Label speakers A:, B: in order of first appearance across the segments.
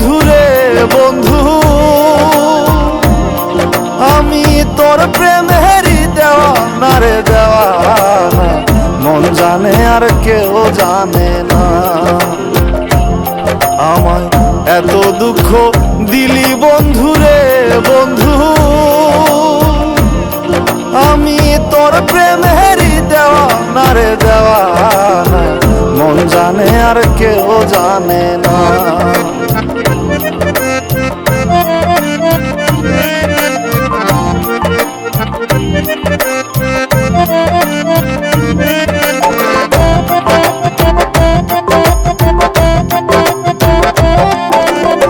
A: বন্ধু রে বন্ধু, আমি তোর প্রেমেরই দেওয়ানা রে দেওয়ানা, মন জানে আর কেউ জানে না। আমায় এত দুঃখ দিলি বন্ধু রে বন্ধু, আমি তোর প্রেমেরই দেওয়ানা রে দেওয়ানা, মন জানে আর কেউ জানে না।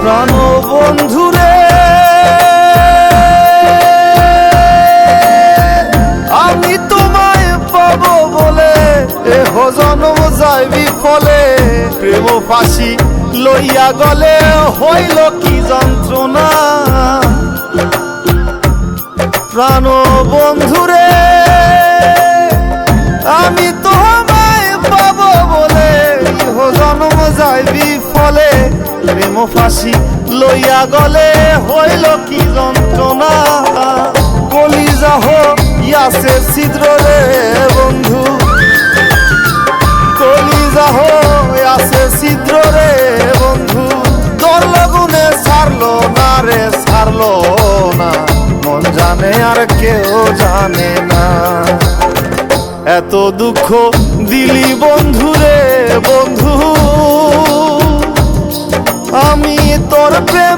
A: প্রাণ বন্ধু রে আমি তোমায় পাবো বলে এহ জন্ম যায় বিফলে, প্রেম ফাঁসি লইয়া গলে হইল কি যন্ত্রণা। প্রাণ বন্ধু রে আমি তোমায় পাবো বলে ইহ জন্ম যায় বিফলে, প্রেম ফাঁসি লইয়া গলে হইল কি যন্ত্রণা। কলিজা হইয়াছে ছিদ্র রে বন্ধু, কলিজা হইয়াছে ছিদ্র রে বন্ধু, তোর লগুনে ছাড়লো না রে ছাড়লো না, মন জানে আর কেউ জানে না। এত দুঃখ দিলি বন্ধু রে বন্ধু, আমি তোর প্রেম